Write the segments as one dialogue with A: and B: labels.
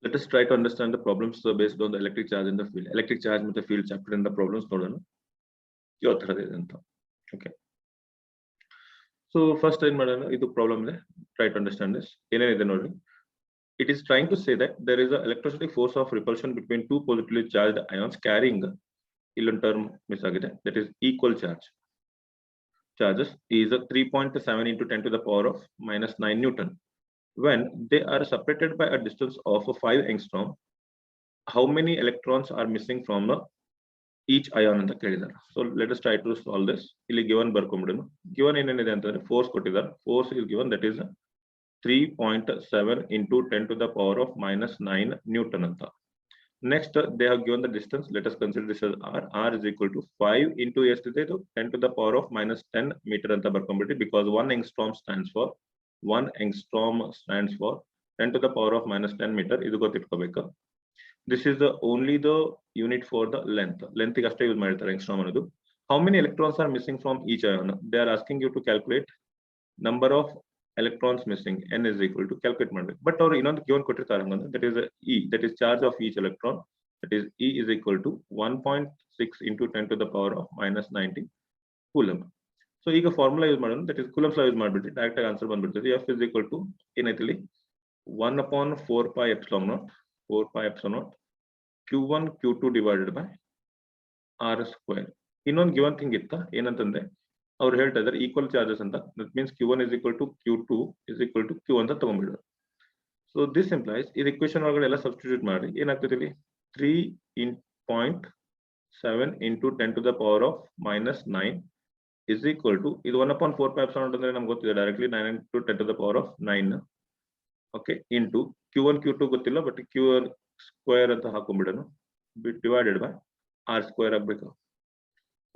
A: Let us try to understand the problems based on the electric charge in the field. Electric charge with the field chapter in the problems. Okay. So first time this problem. Try to understand this. It is trying to say that there is an electrostatic force of repulsion between two positively charged ions carrying term that is equal charges is a 3.7 into 10 to the power of minus 9 Newton. When they are separated by a distance of 5 angstrom, how many electrons are missing from each ion in the carrier? So let us try to solve this. Given given force force is given, that is 3.7 into 10 to the power of minus 9 Newton. Next, they have given the distance. Let us consider this as r. R is equal to 5 into 10 to the power of minus 10 meter because 1 angstrom stands for 10 to the power of minus 10 meter. This is only the unit for the length. Length use angstrom. How many electrons are missing from each ion? They are asking you to calculate number of electrons missing. N is equal to calculate. But our given that is E, that is charge of each electron. That is E is equal to 1.6 into 10 to the power of minus 90 coulomb. So ಈಗ formula use ಮಾಡೋಣ, that is Coulomb's law use ಮಾಡಿಬಿಟ್ಟು direct ಆಗಿ answer ಬಂದ್ಬಿಡ್ತದೆ. F is equal to ಏನೈತಿಲಿ 1 upon 4 pi epsilon naught q1 q2 divided by r square. ಇನ್ನೊಂದು given thing ಇತ್ತ ಏನಂತಂದ್ರೆ ಅವ್ರು ಹೇಳ್ತಾ ಇದ್ದಾರೆ ಈಕ್ವಲ್ ಚಾರ್ಜಸ್ ಅಂತ. That means q1 is equal to q2 is equal to q ಅಂತ ತಗೊಂಡ್ಬಿಡೋದು. ಸೊ ದಿಸ್ ಇಂಪ್ಲೈಸ್ ಈ ಇಕ್ವೇಶನ್ ಒಳಗಡೆ ಎಲ್ಲ ಸಬ್ಸ್ಟಿಟ್ಯೂಟ್ ಮಾಡಿ ಏನಾಗ್ತದೆ ಇಲ್ಲಿ 3.7 into 10 to the power of minus 9 is equal to ಇದು 1 upon 4 pi epsilon ಅಂದ್ರೆ ನಮ್ಗೆ ಗೊತ್ತಿದೆ directly 9 into 10 to the power of 9 okay into q1 q2 ಗೊತ್ತಿಲ್ಲ ಬಟ್ q ಸ್ಕ್ವೇರ್ ಅಂತ ಹಾಕೊಂಡ್ಬಿಡೋಣ ಡಿವೈಡೆಡ್ ಬೈ r ಸ್ಕ್ವೇರ್ ಆಗಬೇಕು.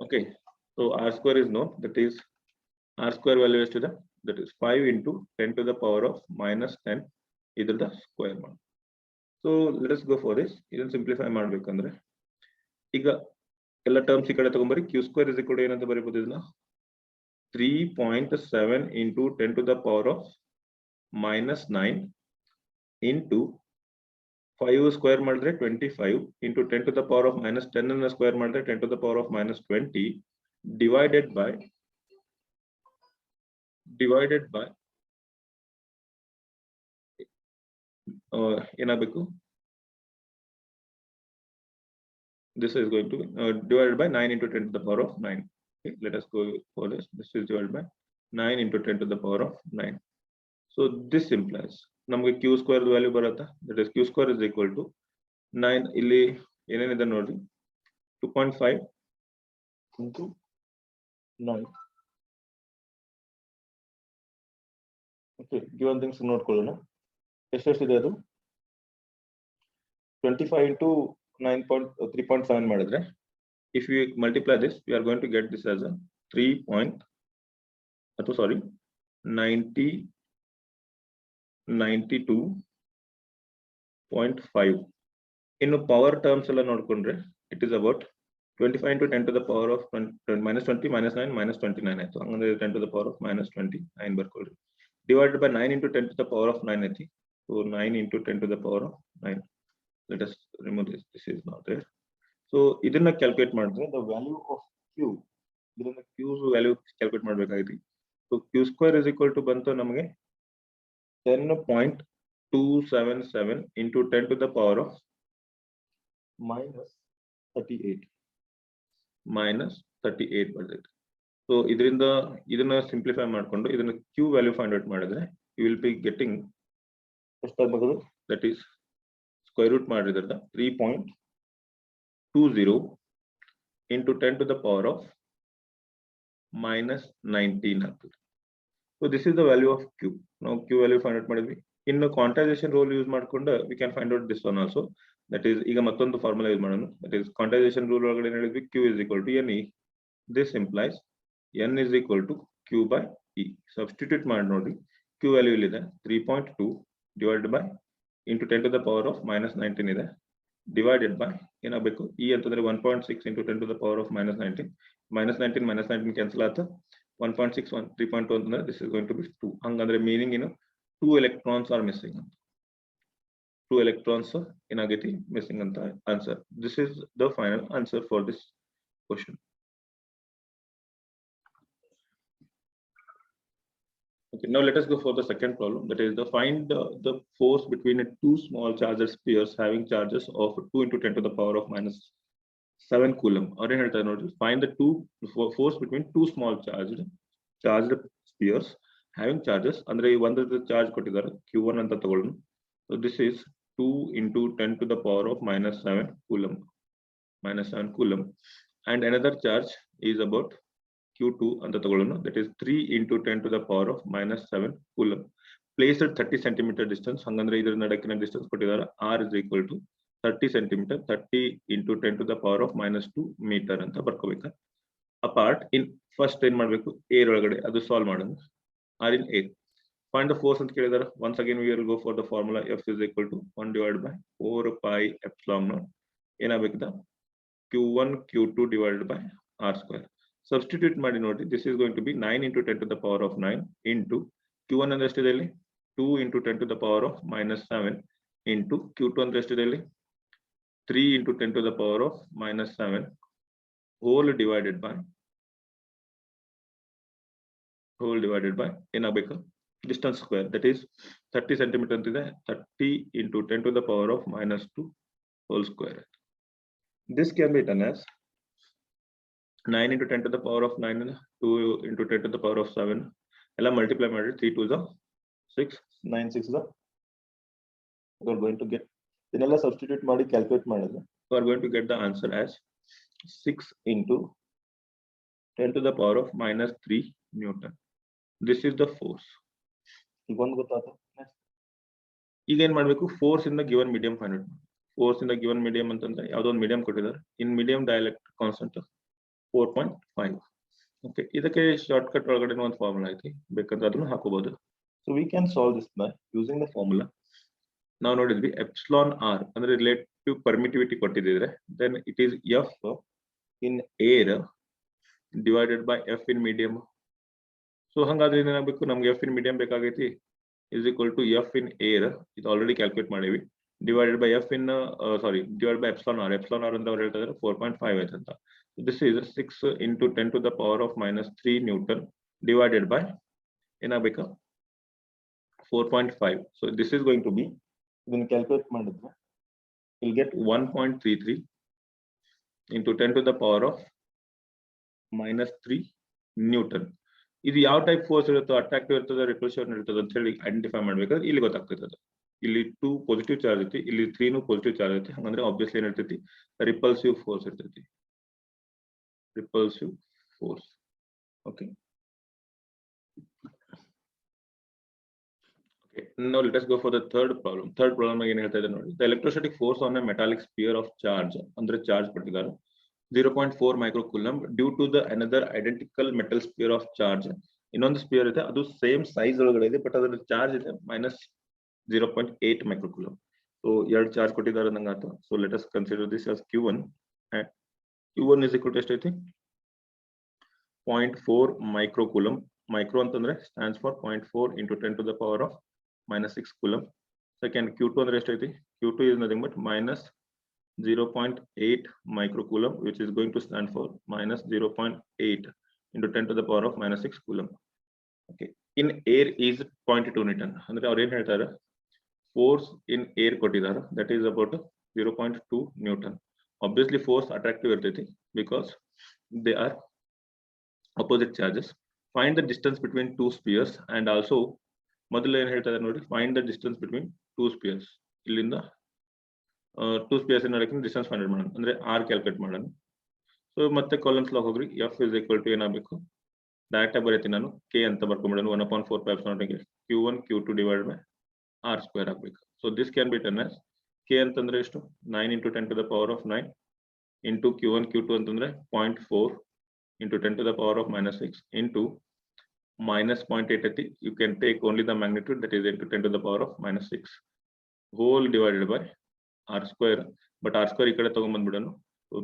A: Okay so r square is known, that is r square value is to the, that is 5 into 10 to the power of minus 10 either the square one. So let us go for this. Idನ್ನು simplify ಮಾಡಬೇಕಂದ್ರೆ ಈಗ ಎಲ್ಲ terms ಈ ಕಡೆ ತಗೊಂಬರಿ. q square is equal to ಏನಂತ ಬರೀಬಹುದು ಇದನ್ನ 3.7 into 10 to the power of minus 9 into 5 square ಮಾಡಿದ್ರೆ 25 into 10 to the power of minus 10 ಅನ್ನ square ಮಾಡಿದ್ರೆ 10 to the power of minus 20 divided by ಏನಾಗಬೇಕು, this is going to be divided by 9 into 10 to the power of 9. Okay, let us go for this. This is divided by 9 into 10 to the power of 9. So this implies ನಮಗೆ q square value ಬರುತ್ತಾ, that is q square is equal to 9 ಇಲ್ಲಿ ಏನೇನಿದೆ ನೋಡಿ 2.5 into 9. Okay, given things ನೋಡ್ಕೊಳ್ಳೋಣ. ಎಷ್ಟೆಷ್ಟಿದೆ ಅದು 25 into 3.7 ಮಾಡಿದ್ರೆ if we multiply this we are going to get this as a 92.5. ಇನ್ನು power terms ಎಲ್ಲ ನೋಡ್ಕೊಂಡ್ರೆ it is about 25 into 10 to the power of minus 20 minus 9 minus 29 ಆಯ್ತು. ಹಂಗಂದ್ರೆ 10 to the power of minus 29 ಬರ್ಕೊಳ್ಳಿ. divided by 9 into 10 to the power of 9 ಐತಿ. So 9 into 10 to the power of 9. Let us remove this. This is not there. So ಇದನ್ನ calculate ಮಾಡಿದ್ರೆ the value of q, ಇದನ್ನ q value calculate ಮಾಡಬೇಕಾಗಿದೆ. So q square is equal to ಬಂತು ನಮಗೆ 10.277 into 10 to the power of minus 38 ಬರ್ತೈತೆ. So ಇದರಿಂದ ಇದನ್ನ simplify ಮಾಡಿಕೊಂಡು ಇದನ್ನ q ವ್ಯಾಲ್ಯೂ ಫೈಂಡ್ ಔಟ್ ಮಾಡಿದ್ರೆ you will be getting ಎಷ್ಟಾಗಬಹುದು, that is ಸ್ಕ್ವೇರ್ ರೂಟ್ ಮಾಡಿದ್ರದ 3.20 into 10 to the power of minus 19 ಆಗ್ತದೆ. So this is the value of q. ನಾವು q value find out ಮಾಡಿದ್ವಿ. ಇನ್ನು ಕ್ವಾಂಟೈಸೇಷನ್ ರೂಲ್ ಯೂಸ್ ಮಾಡ್ಕೊಂಡು we can find out this one also. That is ಈಗ ಮತ್ತೊಂದು formula use ಮಾಡೋಣ. That is quantisation rule ಒಳಗಡೆ ಏನು ಹೇಳಿದ್ವಿ, q is equal to ne. This implies n is equal to q by e. Substitute ಮಾಡಿ ನೋಡಿ, q value ಇಲ್ಲಿದೆ 3.2 divided by into 10 to the power of minus 19 ಇದೆ, divided by ಏನಾಗಬೇಕು e ಅಂತಂದ್ರೆ 1.6 into 10 to the power of minus 19 minus 19 cancel ಆಯ್ತು. 1.6 3.2 ಅಂತಂದ್ರೆ this is going to be 2. ಹಂಗಂದ್ರೆ meaning ಏನು, 2 electrons are missing. 2 electrons ಏನಾಗೈತಿ missing ಅಂತ answer. This is the final answer for this question. Okay, now let us go for the second problem, that is the find the force between two small charged spheres having charges of 2 into 10 to the power of minus 7 coulomb. Or in ಹೇಳ್ತಾರೆ ನೋಡಿ, find the force between two small charged spheres having charges. ಅಂದ್ರೆ ಒಂದರ charge ಕೊಟ್ಟಿದ್ದಾರೆ q1 ಅಂತ ತಗೊಳ್ಳೋಣ. So this is 2 into 10 to the power of minus 7 coulomb, and another charge is about q2 ಅಂತ ತಗೊಳ್ಳೋಣ, that is 3 into 10 to the power of minus 7 coulomb. Placed at 30 centimeter distance. ಹಂಗಂದ್ರೆ ಇದರ ನಡುಕಿನ distance ಕೊಟ್ಟಿದ್ದಾರೆ r is equal to 30 centimeter, 30 into 10 to the power of minus 2 meter ಅಂತ ಬರ್ಕೋಬೇಕು. Apart in first ಏನ್ ಮಾಡ್ಬೇಕು, a ಒಳಗಡೆ ಅದು ಸಾಲ್ವ್ ಮಾಡೋಣ. r in a find the force ಅಂತ ಕೇಳಿದಾರೆ. once again we will go for the formula F is equal to 1 divided by 4 pi epsilon naught ಏನಾಗಬೇಕಿದೆ q1 q2 divided by r square. Substitute ಮಾಡಿ ನೋಡಿ, this is going to be 9 into 10 to the power of 9 into q1 ಅಂದ್ರೆ ಎಷ್ಟಿದೆ ಇಲ್ಲಿ 2 into 10 to the power of minus 7 into q2 ಅಂದ್ರೆ ಎಷ್ಟಿದೆ ಇಲ್ಲಿ 3 into 10 to the power of minus 7 whole divided by ಏನಾಗಬೇಕು distance square, that is 30 centimeter ಅಂತಿದೆ, 30 into 10 to the power of minus 2 whole square. This can be written as 9 into 10 to the power of 9, 2 into 10 to the power of 7 ಎಲ್ಲ multiply ಮಾಡಿ 3 2 is 6, 9 6 is we are going to get ಇದನ್ನೆಲ್ಲ substitute ಮಾಡಿ calculate ಮಾಡಿದ್ರೆ we are going to get the answer as 6 into 10 to the power of minus 3 Newton. This is the force. ಈಗ ಒಂದು ಗೊತ್ತಾಯ್ತು. ಈಗ ಏನ್ ಮಾಡ್ಬೇಕು, force in the given medium find out. Force in the given medium ಅಂತಂದ್ರೆ ಯಾವ್ದೋ ಒಂದು medium ಕೊಟ್ಟಿದ್ದಾರೆ. In medium dielectric constant 4.5. Okay, ಇದಕ್ಕೆ ಶಾರ್ಟ್ ಕಟ್ ಒಳಗಡೆ ಒಂದು ಫಾರ್ಮುಲಾ ಐತಿ, ಬೇಕಂದ್ರೆ ಅದನ್ನು ಹಾಕೋಬಹುದು. So we can solve this by using the formula. ನಾವು ನೋಡಿದ್ವಿ ಎಪ್ಸಿಲಾನ್ ಆರ್ ಅಂದ್ರೆ ರಿಲೇಟಿವ್ ಪರ್ಮಿಟಿವಿಟಿ ಕೊಟ್ಟಿದ್ರೆ, then it is F in air divided by F in medium. So ಹಂಗಾದ್ರೆ ಏನಾಗಬೇಕು, ನಮ್ಗೆ ಎಫ್ ಇನ್ ಮೀಡಿಯಂ ಬೇಕಾಗೈತಿ is equal to f in air, ಇದು already calculate ಮಾಡಿವಿ, divided by F in divide by epsilon R ಅಂತ ಅವ್ರು ಹೇಳ್ತಾ ಇದ್ದಾರೆ 4.5 ಐತೆ ಅಂತ. This is 6 into 10 to the power of minus 3 Newton divided by ಏನಾಗಬೇಕಾ 4.5. so this is going to be, ಇದನ್ನ calculate ಮಾಡಿದ್ರೆ you'll get 1.33 into 10 to the power of minus 3 Newton. ಇದು ಯಾವ ಟೈಪ್ ಫೋರ್ಸ್ ಇರುತ್ತೋ, ಅಟ್ರಾಕ್ಟಿವ್ ಇರ್ತದೆ, ರಿಪಲ್ಸಿವ್ ಇರ್ತದೆ ಅಂತ ಹೇಳಿ identify ಮಾಡ್ಬೇಕಾದ್ರೆ ಇಲ್ಲಿ ಗೊತ್ತಾಗ್ತದೆ. ಇಲ್ಲಿ 2 ಪಾಸಿಟಿವ್ ಚಾರ್ಜ್ ಐತಿ, ಇಲ್ಲಿ 3 ಪಾಸಿಟಿವ್ ಚಾರ್ಜ್ ಐತಿ, ಹಂಗಂದ್ರೆ ಆಬ್ವಿಯಸ್ಲಿ ಏನಿರ್ತೈತಿ ರಿಪಲ್ಸಿವ್ ಫೋರ್ಸ್ ಇರ್ತೈತಿ, repulsive force. Okay, now let us go for the third problem. Third problem ಏನ್ ಹೇಳ್ತಾ ಇದೆ ನೋಡಿ, the electrostatic force on a metallic sphere of charge ಅಂದ್ರೆ ಚಾರ್ಜ್ ಕೊಟ್ಟಿದ್ದಾರೆ 0.4 microcoulomb due to the another identical metal sphere of charge. ಇನ್ನೊಂದು spear ಇದೆ, ಅದು same size ಒಳಗಡೆ ಇದೆ, ಬಟ್ ಅದರ ಚಾರ್ಜ್ ಇದೆ minus 0.8 microcoulomb. ಸೊ ಎರಡು ಚಾರ್ಜ್ ಕೊಟ್ಟಿದ್ದಾರೆ ನಂಗಾಯ್ತು. So let us consider this as q1 and q1 is equal to ಎಷ್ಟೈತಿ 0.4 microcoulomb. ಮೈಕ್ರೋ ಅಂತಂದ್ರೆ stands for 0.4 into 10 to the power of minus 6 coulomb. Second q2 ಅಂದ್ರೆ ಎಷ್ಟೈತಿ, q2 is nothing but minus 0.8 microcoulomb, which is going to stand for minus 0.8 into 10 to the power of minus 6 coulomb. Okay, in air is 0.2 Newton. ಅಂದ್ರೆ ಅವ್ರು ಏನ್ ಹೇಳ್ತಾರೆ, force in air ಕೊಟ್ಟಿದ್ದಾರೆ, that is about 0.2 Newton. Obviously force attractive ಇರ್ತೈತಿ because they are opposite charges. Find the distance between two spheres and also ಮೊದಲು ಏನ್ ಹೇಳ್ತಾರೆ ನೋಡಿ, find the distance between two spheres. ಇಲ್ಲಿಂದ 2 ಸ್ಪೇಸ್ ನಡಕ್ಕೆ ಡಿಸ್ಟೆನ್ಸ್ ಫೈಂಡ್ ಮಾಡೋಣ, ಅಂದ್ರೆ R calculate ಮಾಡೋಣ. So ಮತ್ತೆ ಕಾಲಮ್ಸ್ ಲಾಗ್ ಹೋಗ್ರಿ, ಎಫ್ ಇಸ್ ಈಕ್ವಲ್ ಟು ಏನಾಗಬೇಕು, ಡೈರೆಕ್ಟ್ ಆಗಿ ಬರೀತೀನಿ ನಾನು, ಕೆ ಅಂತ ಬರ್ಕೊಂಡ್ಬಿಡೋಣ 1/4 ಪೈಪ್ಸ್ ನಾಟಿಗೆ q1 q2 divide by R square ಆಗಬೇಕು. ಸೊ ದಿಸ್ ಕ್ಯಾನ್ ಬಿ ಟರ್ನ್ ಆಸ್ ಕೆ ಅಂತಂದ್ರೆ ಎಷ್ಟು 9 into 10 to the power of 9 into q1 q2 ಅಂತಂದ್ರೆ 0.4 into 10 to the power of minus 6 into minus 0.8 ಐತಿ, you can take only the magnitude, that is into 10 to the power of minus 6 whole divided by R square. But R square ಈ ಕಡೆ ತಗೊಂಡ್ಬಂದ್ಬಿಡೋಣ,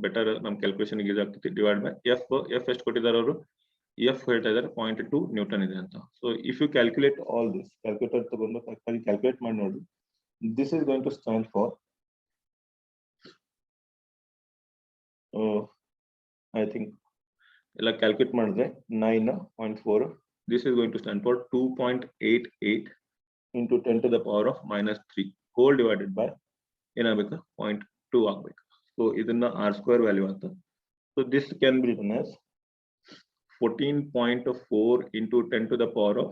A: better ನಮ್ calculation easy ಆಗ್ತೈತಿ. Divide by F ಎಷ್ಟು ಕೊಟ್ಟಿದ್ದಾರೆ ಅವರು, F ಹೇಳ್ತಾ ಇದ್ದಾರೆ 0.2 ನ್ಯೂಟನ್ ಇದೆ ಅಂತ. So if you calculate all this, calculator ತಗೊಂಡು ಕರೆಕ್ಟಾಗಿ ಕ್ಯಾಲ್ಕುಲೇಟ್ ಮಾಡಿ ನೋಡಿ, This is going to stand for I think calculate ಮಾಡಿದ್ರೆ 9.4. This is going to stand for 2.88 into 10 to the power of -3 whole divided by ಏನಾಗಬೇಕು 0.2 ಆಗಬೇಕು. So ಇದನ್ನ r square value ಅಂತ. So this can be written as 14.4 into 10 to the power of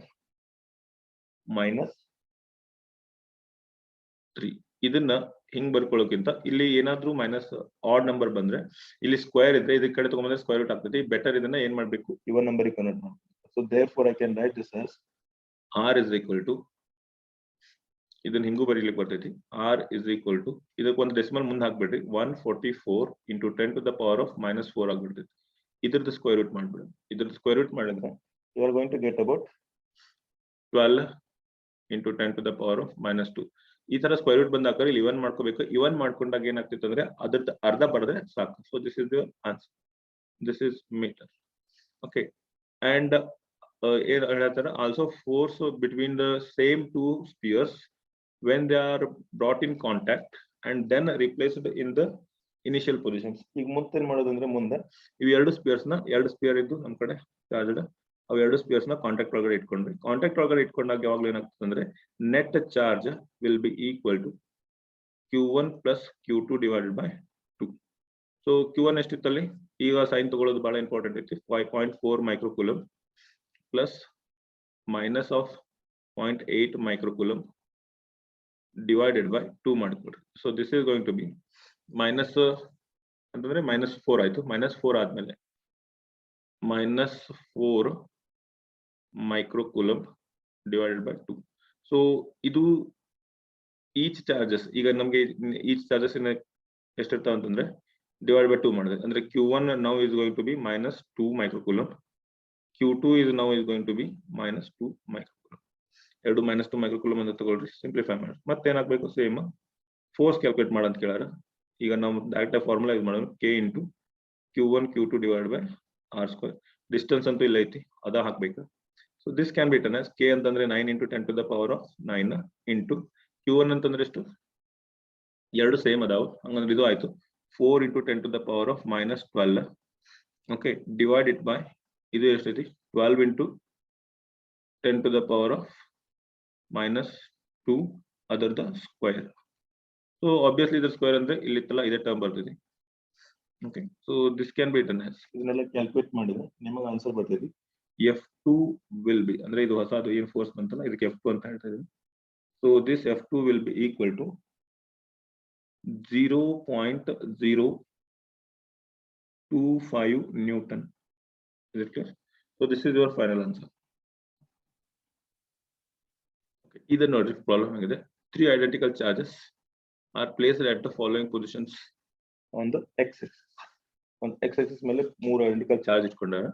A: -3. ಇದನ್ನ ಹಿಂಗ್ ಬರ್ಕೊಳ್ಳೋಕ್ಕಿಂತ ಇಲ್ಲಿ ಏನಾದ್ರೂ minus odd number ಬಂದ್ರೆ ಇಲ್ಲಿ ಸ್ಕ್ವೇರ್ ಇದ್ರೆ ಇದಕ್ಕೆ ಕಡೆ ತಗೊಂಡ್ರೆ ಸ್ಕ್ವೇರ್ ರೂಟ್ ಆಗ್ತದೆ. ಬೆಟರ್ ಇದನ್ನ ಏನ್ ಮಾಡ್ಬೇಕು, ಇವನ್ ನಂಬರ್ ಕನ್ವರ್ಟ್ ಮಾಡ್ಬೇಕು. So therefore I can write this as r is equal to, ಇದನ್ನ ಹಿಂಗೂ ಬರೀಲಿಕ್ಕೆ ಬರ್ತೈತಿ, r is equal to ಇದಕ್ಕೆ ಒಂದು ಡೆಸಿಮಲ್ ಮುಂದೆ ಹಾಕ್ಬಿಡ್ರಿ 144 into 10 to the power of -4 ಆಗ್ಬಿಡ್ತೈತಿ. ಇದ್ರದ್ದು ಸ್ಕ್ವೇರ್ ರೂಟ್ ಮಾಡ್ಬಿಡಿ. ಇದ್ರದ್ದು ಸ್ಕ್ವೇರ್ ರೂಟ್ ಮಾಡಿದ್ರೆ you are going to get about 12 into 10 to the power of -2. ಈ ತರ ಸ್ಕ್ವೇರ್ ರೂಟ್ ಬಂದಾಗ ಇಲ್ಲಿ ಇವನ್ ಮಾಡ್ಕೋಬೇಕು. ಇವನ್ ಮಾಡ್ಕೊಂಡಾಗ ಏನಾಗ್ತಿತ್ತು ಅಂದ್ರೆ ಅದ್ರದ್ದು ಅರ್ಧ ಬರೆದ್ರೆ ಸಾಕು. So this is the answer. This is metre. Okay. And ಏನ್ ಹೇಳ್ತಾರೆ, also force between the same two spheres when they are brought in contact and then replaced in the initial positions. ಈಗ ಮುಂದೆ ಏನ್ ಮಾಡೋದಂದ್ರೆ, ಮುಂದೆ ಇವು ಎರಡು ಸ್ಪಿಯರ್ಸ್ ಇದ್ದು ನಮ್ ಕಡೆ ಚಾರ್ಜ್ಡ್, ಅವು ಎರಡು ಸ್ಪಿಯರ್ಸ್ ನ ಕಾಂಟ್ಯಾಕ್ಟ್ ಒಳಗಡೆ ಇಟ್ಕೊಂಡ್ರಿ. ಕಾಂಟ್ಯಾಕ್ಟ್ ಒಳಗಡೆ ಇಟ್ಕೊಂಡಾಗ ಯಾವಾಗ್ಲೂ ಏನಾಗ್ತದೆ ಅಂದ್ರೆ net charge will be equal to q1 plus q2 divided by 2. So q1 ಎಷ್ಟಿತ್ತಲ್ಲಿ, ಈಗ ಸೈನ್ ತಗೊಳ್ಳೋದು ಬಹಳ ಇಂಪಾರ್ಟೆಂಟ್ ಐತಿ. 5.4 microcoulomb plus minus of 0.8 microcoulomb divided by 2 ಮಾಡ್ಕೊಡ್ರಿ. So this is going to be minus ಅಂತಂದ್ರೆ -4 ಆಯ್ತು. -4 ಆದ್ಮೇಲೆ -4 microcoulomb divided by 2. ಸೊ ಇದು ಈಚ್ ಚಾರ್ಜಸ್, ಈಗ ನಮ್ಗೆ ಈಚ್ ಚಾರ್ಜಸ್ ಎಷ್ಟಿರ್ತಾವ ಅಂತಂದ್ರೆ ಡಿವೈಡ್ ಬೈ 2 ಮಾಡಿದ್ರೆ ಅಂದ್ರೆ q1 now is going to be -2 microcoulomb, q2 is now is going to be -2 microcoulomb. ಎರಡು -2 microcoulomb ಅಂತ ತಗೊಳ್ರಿ, ಸಿಂಪ್ಲಿಫೈ ಮಾಡಿ. ಮತ್ತೆ ಏನಾಗಬೇಕು, ಸೇಮ್ ಫೋರ್ಸ್ ಕ್ಯಾಲ್ಕುಲೇಟ್ ಮಾಡಂತ ಕೇಳಾರ. ಈಗ ನಾವು ಡೈರೆಕ್ಟ್ ಫಾರ್ಮುಲಾ ಯೂಸ್ ಮಾಡೋಣ, k into q1 q2 divided by r square. Distance ಅಂತೂ ಇಲ್ಲ ಐತಿ, ಅದ ಹಾಕ್ಬೇಕು. So this can be written as k ಅಂತಂದ್ರೆ 9 into 10 to the power of 9 into q1 ಅಂತಂದ್ರೆ ಎಷ್ಟು, ಎರಡು ಸೇಮ್ ಅದಾವ, ಹಂಗಂದ್ರೆ ಇದು ಆಯ್ತು 4 into 10 to the power of -12. Okay, divide it by ಇದು ಎಷ್ಟೈತಿ 12 into 10 to the power of -2 ಅದರದ ಸ್ಕ್ವೇರ್. ಸೊ ಆಬ್ವಿಯಸ್ಲಿ ಇದರ ಸ್ಕ್ವೇರ್ ಅಂದ್ರೆ ಇಲ್ಲಿ ಇತ್ತಲ್ಲ ಇದೇ ಟರ್ಮ್ ಬರ್ತೈತಿ. Okay, so this can be written as, ಇದನ್ನೆಲ್ಲ ಕ್ಯಾಲ್ಕುಲೇಟ್ ಮಾಡಿದ್ರೆ ನಿಮಗೆ ಆನ್ಸರ್ ಬರ್ತೈತಿ F2 will be, ಅಂದ್ರೆ ಇದು ಹೊಸದು ಏನ್ ಫೋರ್ಸ್ ಬಂತಲ್ಲ ಇದಕ್ಕೆ F2 ಅಂತ ಹೇಳ್ತಾ ಇದೀನಿ. So this F2 will be equal to 0.025 Newton. Is it clear? So this is your final answer. Okay, ಇದನ್ನ ನೋಡಿ ಪ್ರಾಬ್ಲಮ್ ಆಗಿದೆ. 3 identical charges are placed at the following positions on the x-axis. On x-axis ಮೇಲೆ 3 identical charge ಇಟ್ಕೊಂಡಾರೆ.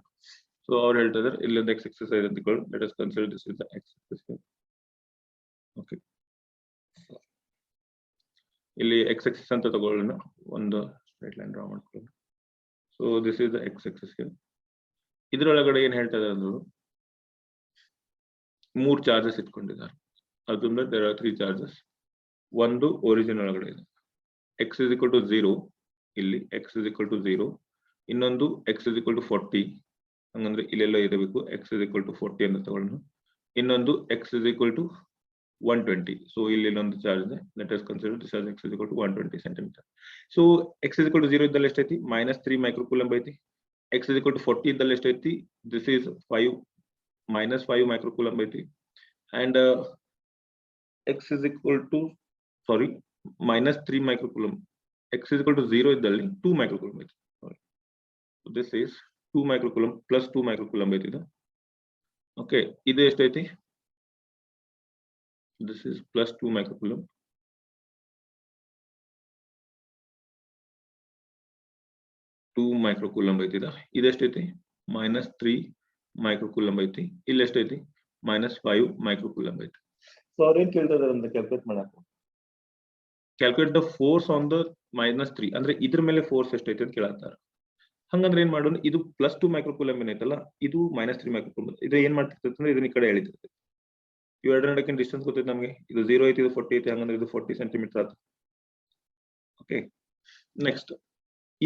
A: So ಅವ್ರು ಹೇಳ್ತಾ ಇದ್ದಾರೆ ಇಲ್ಲೊಂದು x-axis ಇದೆ ಅಂತ ತಿಳ್ಕೊಳ್ಳಿ. Let us consider this is the x-axis. Okay, ಇಲ್ಲಿ x-axis ಅಂತ ತಗೊಳ್ಳೋಣ, ಒಂದು ಸ್ಟ್ರೈಟ್ ಲೈನ್ ಡ್ರಾ ಮಾಡ್ಕೊಳ್ಳೋಣ. So this is the x-axis. ಇದ್ರೊಳಗಡೆ ಏನ್ ಹೇಳ್ತಾ ಇದ್ದಾರೆ ಅಂದ್ರೆ 3 ಚಾರ್ಜಸ್ ಇಟ್ಕೊಂಡಿದ್ದಾರೆ. ಅದಂದ್ರೆ there are 3 charges. ಒಂದು ಒರಿಜಿನ್ ಒಳಗಡೆ ಇದೆ, x is equal to 0, ಇಲ್ಲಿ x is equal to 0. ಇನ್ನೊಂದು x is equal to 40, ಹಂಗಂದ್ರೆ ಇಲ್ಲೆಲ್ಲ ಇರಬೇಕು x is equal to 40 ಅಂತ ತಗೊಳ್ಳೋಣ. ಇನ್ನೊಂದು x is equal to 120. So ಇಲ್ಲಿ ಇನ್ನೊಂದು ಚಾರ್ಜ್ ಇದೆ. Let us consider this as x is equal to 120 centimeter. So x is equal to 0 ಇದ್ದಲ್ಲಿ ಎಷ್ಟೈತಿ, -3 microcoulomb ಐತಿ. x is equal to 40 ಇದ್ದಲ್ಲಿ ಎಷ್ಟೈತಿ, ದಿಸ್ is 5 -5 microcoulomb ಐತಿ. And x is equal to -3 microcoulomb. x is equal to 0 ಇದ್ದಲ್ಲಿ 2 microcoulomb ಐತಿ. So this is 2 microcoulomb plus 2 microcoulomb ಐತಿ. Okay, ಇದು ಎಷ್ಟೈತಿ, this is plus 2 microcoulomb. ಐತಿ. ಇದು ಎಷ್ಟೈತಿ, -3 microcoulomb ಐತಿ. ಇಲ್ಲಿ ಎಷ್ಟೈತಿ, -5 microcoulomb ಐತಿ. ಸೊ ಅವ್ರೇನ್ ಕೇಳ್ತಾ ಇದಾರೆ ಅಂತ ಕ್ಯಾಲ್ಕುಲೇಟ್ ಮಾಡಕ್ಕೆ, calculate the force on the -3, ಅಂದ್ರೆ ಇದ್ರ ಮೇಲೆ ಫೋರ್ಸ್ ಎಷ್ಟೈತಿ ಅಂತ ಕೇಳತ್ತಾರ. ಹಂಗಂದ್ರೆ ಏನ್ ಮಾಡೋಣ, ಇದು +2 microcoulomb ಏನೈತಲ್ಲ, ಇದು -3 microcoulomb. ಇದು ಏನ್ ಮಾಡ್ತಿರ್ತೈತೆ ಅಂದ್ರೆ ಇದನ್ನ ಈ ಕಡೆ ಎಳಿತಿರ್ತೈತೆ. ಇವೆರಡರ ನಡುವಿನ ಡಿಸ್ಟೆನ್ಸ್ ಗೊತ್ತೈತೆ ನಮಗೆ. ಇದು 0 ಐತಿ, ಇದು 40 ಐತಿ, ಹಂಗಂದ್ರೆ ಇದು 40 ಸೆಂಟಿಮೀಟರ್ ಆಯ್ತು. ಓಕೆ, ನೆಕ್ಸ್ಟ್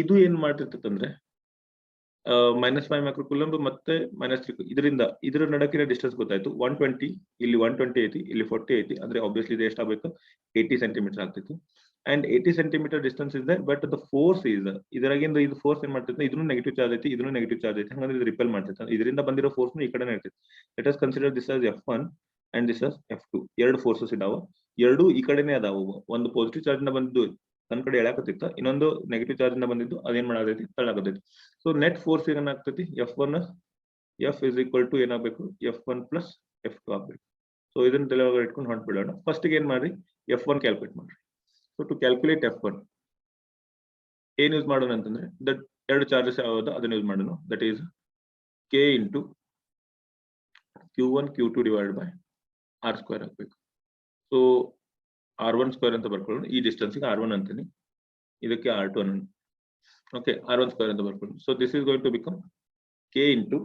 A: ಇದು ಏನ್ ಮಾಡ್ತಿರ್ತಂದ್ರೆ -5 ಮೈಕ್ರೋಕೂಲಂಬ್ ಮತ್ತೆ -3 ಇದರ ನಡುವಿನ ಡಿಸ್ಟೆನ್ಸ್ ಗೊತ್ತಾಯ್ತು. 120 ಇಲ್ಲಿ 120 ಐತಿ, ಇಲ್ಲಿ 40 ಐತಿ, ಅಂದ್ರೆ ಆಬ್ವಿಯಸ್ಲಿ ಇದು ಎಷ್ಟಾಗಬೇಕು, 80 ಸೆಂಟಿಮೀಟರ್ ಆಗ್ತೈತಿ. And 80 centimetre distance is there, but the force is ಇದರಾಗಿಂದ ಇದು ಫೋರ್ಸ್ ಏನ್ ಮಾಡ್ತೈತೆ, ಇದನ್ನು ನೆಗೆಟಿವ್ ಚಾರ್ಜ್ ಐತಿ, ಇದನ್ನು ನೆಗೆಟಿವ್ ಚಾರ್ಜ್ ಐತಿ, ಹಂಗಂದ್ರೆ ಇದು ರಿಪೆಲ್ ಮಾಡ್ತೈತೆ. ಇದರಿಂದ ಬಂದಿರೋ ಫೋರ್ಸ್ ಈ ಕಡೆ ಇರ್ತೈತಿ. Let us consider this as F1 and this as F2. ಎರಡು ಫೋರ್ಸಸ್ ಇದಾವ, ಎರಡು ಈ ಕಡೆನೇ ಅದಾವ. ಒಂದು ಪಾಸಿಟಿವ್ ಚಾರ್ಜ್ ನ ಬಂದಿದ್ದು ನನ್ನ ಕಡೆ ಎಳಾಕತ್ತಿತ್ತ, ಇನ್ನೊಂದು ನೆಗೆಟಿವ್ ಚಾರ್ಜ್ ನ ಬಂದಿದ್ದು ಅದೇನ್ ಮಾಡಾಕತೈತಿ, ತಳ್ಳಾಕತೈತಿ. ಸೊ ನೆಟ್ ಫೋರ್ಸ್ ಏನಾಗ್ತೈತಿ, F1 F is equal to ಏನಾಗಬೇಕು, F1 plus F2 ಆಗ್ಬೇಕು. ಸೊ ಇದನ್ನ ತಲೆ ಒಳಗಡೆ ಇಟ್ಕೊಂಡು ಹೊಂಟ್ಬಿಡೋಣ. ಫಸ್ಟ್ ಏನ್ ಮಾಡ್ರಿ, F1 ಕ್ಯಾಲ್ಕುಲೇಟ್ ಮಾಡ್ರಿ. ಸೊ ಟು ಕ್ಯಾಲ್ಕುಲೇಟ್ F1 ಏನ್ ಯೂಸ್ ಮಾಡೋಣ ಅಂತಂದ್ರೆ, ದಟ್ ಎರಡು ಚಾರ್ಜಸ್ ಯಾವ್ದು ಅದನ್ನ ಯೂಸ್ ಮಾಡೋಣ. That is K into Q1 Q2 divided by R square ಆಗ್ಬೇಕು. ಸೊ R1 ಸ್ಕ್ವೇರ್ ಅಂತ ಬರ್ಕೊಳ್ಳೋಣ. ಈ ಡಿಸ್ಟೆನ್ಸ್ R1 ಅಂತೀನಿ, ಇದಕ್ಕೆ R2 ಅನ್ನ. ಓಕೆ, R1 ಸ್ಕ್ವೇರ್ ಅಂತ ಬರ್ಕೊಳ್ಳೋಣ. So this is going to become K into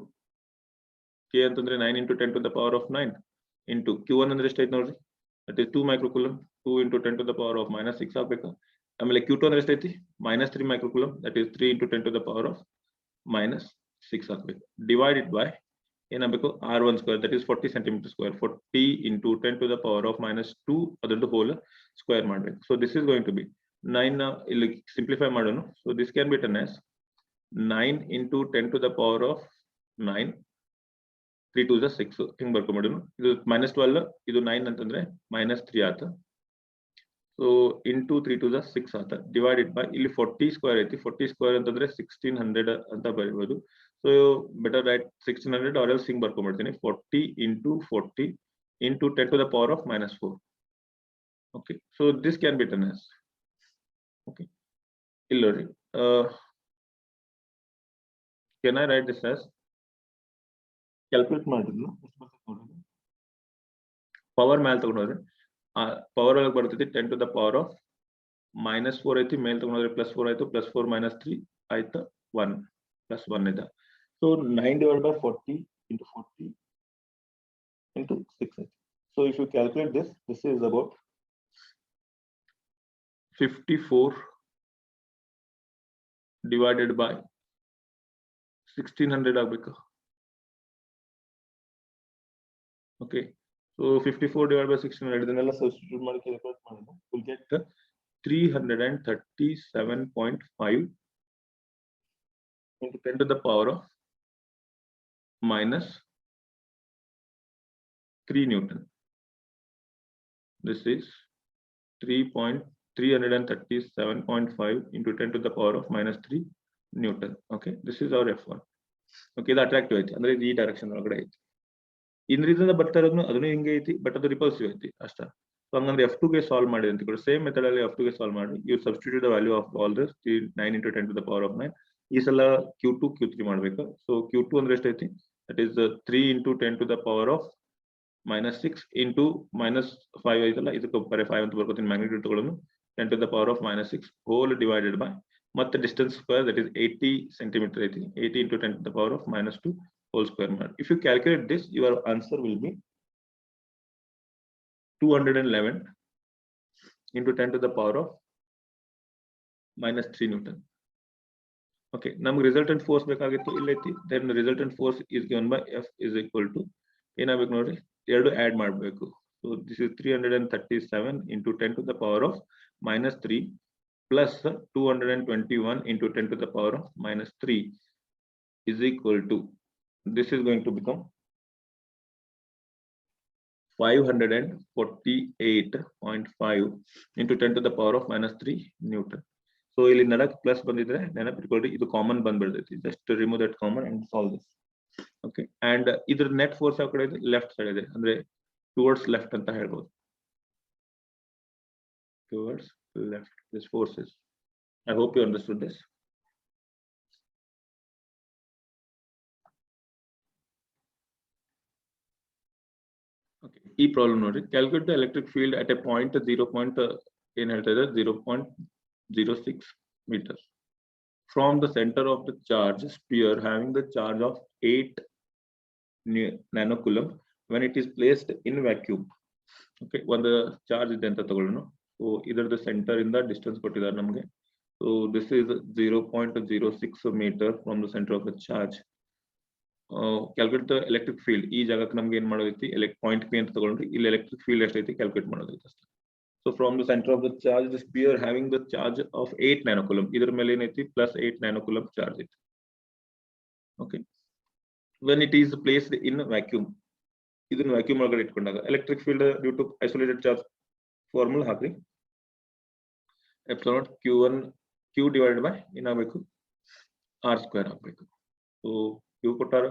A: K ಅಂತಂದ್ರೆ 9 into 10 to the power of 9 into Q1 ಅಂದ್ರೆ ಎಷ್ಟೈತೆ ನೋಡ್ರಿ, that is 2 microcoulomb. 2 into 10 to the power of -6 ಆಗ್ಬೇಕು. ಆಮೇಲೆ Q2 ಅಂದ್ರೆ ಎಷ್ಟೈತಿ, -3 microcoulomb, that is 3 into 10 to the power of -6 ಆಗ್ಬೇಕು. Divided by ಏನಾಗಬೇಕು, R1 square, that is 40 centimetre square. 40 into 10 to the power of -2 ಅದೊಂದು ಹೋಲ್ ಸ್ಕ್ವೇರ್ ಮಾಡ್ಬೇಕು. So this is going to be 9 ಇಲ್ಲಿ simplify ಮಾಡೋಣ. So this can be written as 9 into 10 to the power of 9, 3 to the 6 ಹಿಂಗ್ ಬರ್ಕೊಂಡ್ಬಿಡೋಣ. ಇದು -12, ಇದು 9 ಅಂತಂದ್ರೆ -3 ಆತ. So into 3 to the 6 ಆತ. ಡಿವೈಡೆಡ್ ಬೈ ಇಲ್ಲಿ 40 ಸ್ಕ್ವೇರ್ ಐತಿ, 40 ಸ್ಕ್ವೇರ್ ಅಂತಂದ್ರೆ 1600 ಅಂತ ಬರೀಬಹುದು. So better write 1600 or else ಹಿಂಗ್ ಬರ್ಕೊಂಡ್ಬಿಡ್ತೀನಿ, 40 into 40 into 10 to the power of -4. Okay, so this can be written as, okay ಇಲ್ಲಿ ನೋಡ್ರಿ, can I write this as, calculate ಮಾಡಿದ್ರು ಪವರ್ ಮೇಲೆ ತಗೊಂಡ್ರೆ ಪವರ್ ಒಳಗೆ ಬರ್ತೈತಿ 10 to the power of -4 ಐತಿ, ಮೇಲೆ ತಗೊಂಡ್ರೆ +4 ಆಯ್ತು, +4 -3 ಆಯ್ತು, 1 +1 ಇದೆ. So 9 divided by 40 into 40 into 6 ಐತಿ. So if you calculate this, this is about 54 divided by 1600 ಆಗ್ಬೇಕು. Okay, so 54 divided by 1600 ಇದನ್ನೆಲ್ಲ ಸಬ್ಸ್ಟಿಟ್ಯೂಟ್ ಮಾಡಿ ಕ್ಯಾಲ್ಕುಲೇಟ್ ಮಾಡಿದ್ರೆ we'll get 337.5 into 10 to the power of -3 Newton. This is 337.5 into 10 to the power of -3 Newton. Okay, this is our F1. Okay, ಇದು attractive ಐತಿ, ಅಂದ್ರೆ ಈ direction ಒಳಗಡೆ ಐತಿ. ಇಂದ್ರಿಂದ ಬರ್ತಾ ಇರೋದು ಅದನ್ನು ಹಿಂಗೆ ಐತಿ, ಬಟ್ ಅದು ರಿಪಲ್ಸಿವ್ ಐತಿ ಅಷ್ಟ. ಸೊ ಹಂಗಂದ್ರೆ F2 ಗೆ ಸಾಲ್ವ್ ಮಾಡಿ ಅಂತ ಕೂಡ ಸೇಮ್ ಮೆಥಡ್ ಅಲ್ಲಿ F2 ಗೆ ಸಾಲ್ವ್ ಮಾಡಿ, you substitute the value of all this 9 into 10 to the power of 9. ಈ ಸಲ Q2 Q3 ಮಾಡ್ಬೇಕು. ಸೊ Q2 ಅಂದ್ರೆ ಎಷ್ಟೈತಿ, that is 3 into 10 to the power of -6 into -5 ಐತಲ್ಲ, ಇದಕ್ಕೆ ಬರೀ 5 ಅಂತ ಬರ್ಕೋತೀನಿ, ಮ್ಯಾಗ್ನಿಟ್ಯೂಡ್ ತಗೊಳ್ಳೋನು 10 to the power of -6 whole divided by ಮತ್ತೆ distance square, that is 80 centimetre ಐತಿ, 80 into 10 to the power of -2 whole square ಮಾಡಿ. If you calculate this, your answer will be 211 into 10 to the power of -3 Newton. Okay, ನಮ್ಗೆ resultant force ಬೇಕಾಗಿತ್ತು, ಇಲ್ಲೈತಿ. Then the resultant force is given by F is equal to ಏನಾಗಬೇಕು ನೋಡ್ರಿ, ಎರಡು add ಮಾಡಬೇಕು. So this is 337 into 10 to the power of -3 plus 221 into 10 to the power of -3 is equal to, this is going to become 548.5 into 10 to the power of -3 Newton. So ಇಲ್ಲಿ ನಡಕ್ plus ಬಂದಿದ್ರೆ ನೆನಪಿಟ್ಕೊಳ್ಳಿ, ಇದು common ಬಂದ್ಬಿಡ್ತೈತಿ. Just remove that common and solve this. Okay, and ಇದ್ರ net force ಯಾವ ಕಡೆ ಇದೆ, left side ಇದೆ, ಅಂದ್ರೆ ಟುವರ್ಡ್ಸ್ ಲೆಫ್ಟ್ ಅಂತ ಹೇಳ್ಬೋದು. Towards left, this force is. I hope you understood this. Okay, ಈ ಪ್ರಾಬ್ಲಮ್ ನೋಡಿ, calculate the electric field at A point 0. ಏನ್ ಹೇಳ್ತಾ ಇದೆ, 0.06 meters from the center of the charge sphere having the charge of 8 nanocoulomb when it is placed in vacuum. Okay, ಒಂದು charge ಇದೆ ಅಂತ ತಗೊಳ್ಳೋಣ. So ಇದರದ centre ಇಂದ distance ಕೊಟ್ಟಿದ್ದಾರೆ ನಮಗೆ. So this is 0.06 meter from the center of the charge. Calculate the electric field. ಈ ಜಾಗಕ್ಕೆ ನಮ್ಗೆ ಏನ್ ಮಾಡೋದೈತಿ, ಪಾಯಿಂಟ್ ಪಿ ಅಂತ ತಗೊಂಡ್ರಿ, ಇಲ್ಲಿ ಎಲೆಕ್ಟ್ರಿಕ್ ಫೀಲ್ಡ್ ಎಷ್ಟೈತಿ ಕ್ಯಾಲ್ಕುಲೇಟ್ ಮಾಡೋದೈತಿ ಅಷ್ಟೇ. So from the centre of the charge the sphere having the charge of 8 nanocoulomb, ಇದ್ರ ಮೇಲೆ ಏನೈತಿ ಪ್ಲಸ್ 8 nanocoulomb ಚಾರ್ಜ್ ಐತಿ. Okay, when it is placed in vacuum, ಇದನ್ನ ವ್ಯಾಕ್ಯೂಮ್ ಒಳಗಡೆ ಇಟ್ಕೊಂಡಾಗ electric field due to isolated charge formula ಹಾಕ್ರಿ. Epsilon q1 q divided by ಏನಾಗಬೇಕು r² ಹಾಕ್ಬೇಕು. ಸೊ q ಕೊಟ್ಟಾರ